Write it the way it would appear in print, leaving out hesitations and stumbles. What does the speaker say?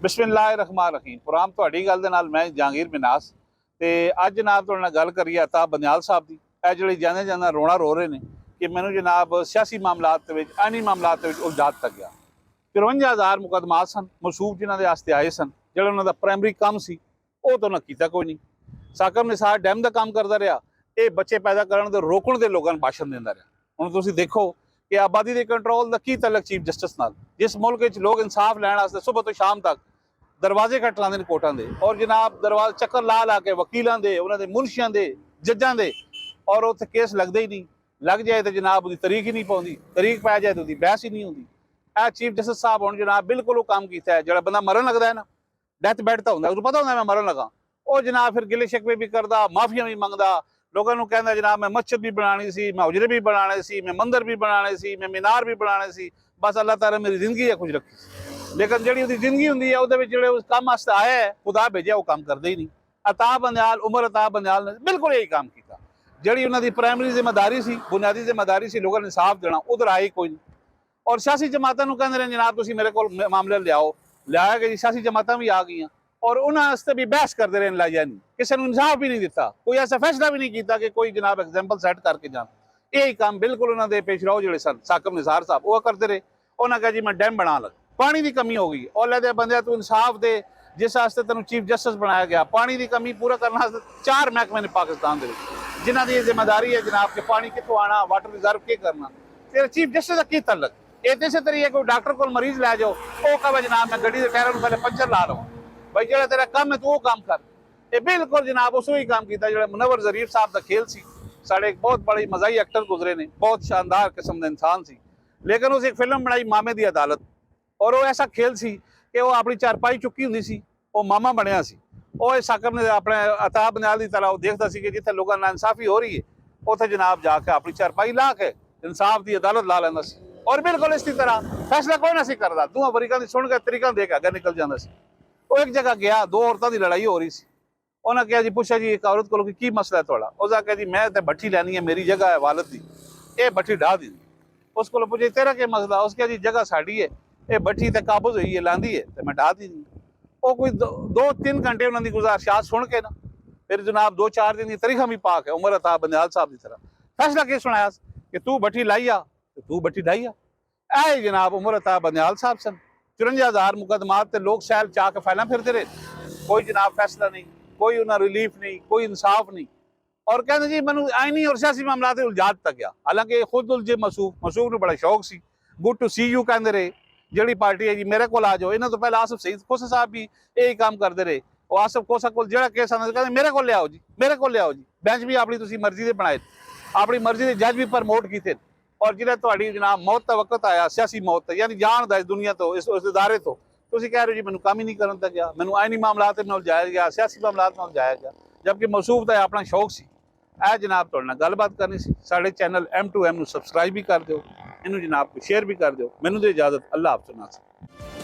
बिस्मिल्लाहिर्रहमानिर्रहीम। प्रोग्राम ਤੁਹਾਡੀ ਗੱਲ ਦੇ ਨਾਲ ਮੈਂ ਜਹਾਂਗੀਰ ਮਿਨਾਸ ਤੇ ਅੱਜ ਜਨਾਬ ਤੁਹਾਡੇ ਨਾਲ ਗੱਲ ਕਰੀਏ ਅਤਾਬ ਬੰਦਿਆਲ ਸਾਹਿਬ ਦੀ। ਇਹ ਜਿਹੜੇ ਜਾਂਦੇ ਜਾਂਦਾ ਰੋਣਾ ਰੋ ਰਹੇ ਨੇ ਕਿ ਮੈਨੂੰ ਜਨਾਬ ਸਿਆਸੀ ਮਾਮਲਾਤ ਦੇ ਵਿੱਚ ਆਈਨੀ ਮਾਮਲਾਤ ਦੇ ਵਿੱਚ ਉਲਝਾ ਦਿੱਤਾ ਗਿਆ। 53,000 ਮੁਕੱਦਮਾਤ ਸਨ ਮਸੂਬ ਜਿਨ੍ਹਾਂ ਦੇ ਵਾਸਤੇ ਆਏ ਸਨ, ਜਿਹੜਾ ਉਹਨਾਂ ਦਾ ਪ੍ਰਾਇਮਰੀ ਕੰਮ ਸੀ ਉਹ ਤਾਂ ਨਾ ਕੀਤਾ ਕੋਈ ਨਹੀਂ। ਸਾਕਰ ਨਿਸਾਰ ਡੈਮ ਦਾ ਕੰਮ ਕਰਦਾ ਰਿਹਾ, ਇਹ ਬੱਚੇ ਪੈਦਾ ਕਰਨ ਦੇ ਰੋਕਣ ਦੇ ਲੋਕਾਂ ਨੂੰ ਭਾਸ਼ਣ ਦਿੰਦਾ ਰਿਹਾ। ਹੁਣ ਤੁਸੀਂ ਦੇਖੋ कि आबादी के कंट्रोल का की तलक चीफ जस्टिस नाल, जिस मुल्क लोग इंसाफ लैन वास्ते सुबह तो शाम तक दरवाजे खट लाते कोर्टां दे, और जनाब दरवाजे चक्कर ला ला के वकीलों के, उन्होंने मुंशियां के, जजां के, और उत्थे केस लगते ही नहीं। लग जाए तो जनाब उसकी तरीक ही नहीं पाती, तरीक पै जाए तो उसकी बहस ही नहीं होती। यह चीफ जस्टिस साहब हुण जनाब बिल्कुल वो काम किया है। जो बंदा मरन लगता है ना, डैथ बैड तो होंगे, उसको पता होंगे मैं मरन लगा, वो जनाब फिर गिले शिकवे भी करता, माफिया भी मंगता, लोगों को कहना जनाब मैं मस्जिद भी बनानी सी, मैं उजरे भी बनाने सी, मैं मंदिर भी बनाने सी, मैं मीनार भी बनाने सी। बस अल्लाह ताला मेरी जिंदगी है कुछ रखी, लेकिन जी उसकी जिंदगी होंगी है वो उस काम वास्ते आया है, खुदा भेजा वो काम करते ही नहीं। अताब बंदयाल, उमर अताब बंदयाल ने बिल्कुल यही काम किया। जी उन्होंने प्राइमरी जिम्मेदारी सी, बुनियादी जिम्मेदारी सी लोगों ने इंसाफ देना, उधर आए कोई नहीं। और सियासी जमातों को कहते रहे जनाब तुसीं मेरे को मामले लियाओ, लिया कि सियासी जमातां भी आ गई, और उन्होंने भी बहस करते रहे लाइया नहीं, किसी ने इंसाफ भी नहीं दिता, कोई ऐसा फैसला भी नहीं किया कि कोई जनाब एग्जाम्पल सैट करके जान। यही काम बिल्कुल उन्होंने पेश राव जो सन साकब निसार साहब वो करते रहे। उन्होंने कहा जी मैं डैम बना लगा, पानी की कमी हो गई, और लैदे बंदे तू इंसाफ दे जिस वास्ते तेन चीफ जस्टिस बनाया गया। पानी की कमी पूरा करने 4 महकमे ने पाकिस्तान के, जिन्हों की जिम्मेदारी है जनाब के पानी कितों आना, वाटर रिजर्व के करना। फिर चीफ जस्टिस का की तलक ये इसे तरीके कोई डॉक्टर को मरीज लै जाओ, वो कहे जनाब मैं गड्डी के टायरों में पहले पंचर ला लवां, भाई जो तेरा काम है तू वो काम कर। ये बिल्कुल जनाब उस ही काम किया जो मुनव्वर ज़रीफ साहब का खेल सी। साढ़े एक बहुत बड़ी मज़ाही एक्टर गुजरे ने, बहुत शानदार किस्म का इंसान सी, लेकिन उस एक फिल्म बनाई मामे की अदालत, और वो ऐसा खेल सी कि वो अपनी चारपाई चुकी होंगी सी, वो मामा बनया सी। वो साकब ने अपने अताब बंदयाल की तरह देखता सी कि जिथे लोगों नाल इंसाफी हो रही है उत्थे जनाब जाके अपनी चारपाई ला के इंसाफ की अदालत ला लेंदा सी, और बिल्कुल इसी तरह फैसला कोई ना सी करता, दोवां फरीकां दी सुन के तरीका दे के अगे निकल जांदा सी। वो एक जगह गया, 2 औरतों की लड़ाई हो रही सी, उन्हें कहा जी पूछा जी एक औरत को की मसला है थोड़ा, उसने कहा जी मैं तो भट्ठी लैनी है, मेरी जगह है वालद की, ये भट्ठी ढा दी। उसको पूछे तेरा क्या मसला, उसके जी जगह साड़ी है, ये भट्ठी तो काबुज हुई है लांदी है तो मैं ढा दी। वो कोई 2-3 घंटे उन्होंने गुजारिशात सुन के ना फिर जनाब 2-4 दिन की तरीका भी पा के उमर अताब बंदयाल साहब की तरह फैसला क्या सुनाया कि तू भट्ठी लाई आ तो तू भट्ठी ढाई आ। ऐ जनाब उमर अताब बंदयाल साहब सन। 53,000 मुकदमात ते लोग सैल चाह के फैला फिरते रहे, कोई जनाब फैसला नहीं, कोई उन्हें रिलीफ नहीं, कोई इंसाफ नहीं। और कहते जी मैं आईनी और सियासी मामला उलझा दिता गया, हालांकि खुद उलझे मसूफ ने बड़ा शौक सी। गुड टू सी यू कहते रहे, जी पार्टी है जी मेरे को आ जाओ। इन्होंने तो पहले आसिफ सईद खोसा साहब भी यही काम करते रहे, और आसिफ खोसा को जो केस आना कहते मेरे को लियाओ जी, मेरे को लियाओ जी। बेंच भी अपनी तुसी मर्जी के बनाए, अपनी मर्जी के जज भी प्रमोट किए, और जिन्हें थोड़ी जनाब मौत का वक्त आया, सियासी मौत यानी जान दा इस दुनिया तो इस इदारे तो तुसी कह रहे हो जी मैंने काम ही नहीं करन तक गया, मैंने आईनी मामलात में उलझाया गया, सियासी मामलात में उलझाया गया, जबकि मसूफ का अपना शौक सी। ऐ जनाब तुहाडे नाल गलबात करनी सी। साडे चैनल M2M नूं सबसक्राइब भी कर दिओ, इनू जनाब को शेयर भी कर दिओ। मैनूं दे इजाजत, अल्लाह हाफ़िज़।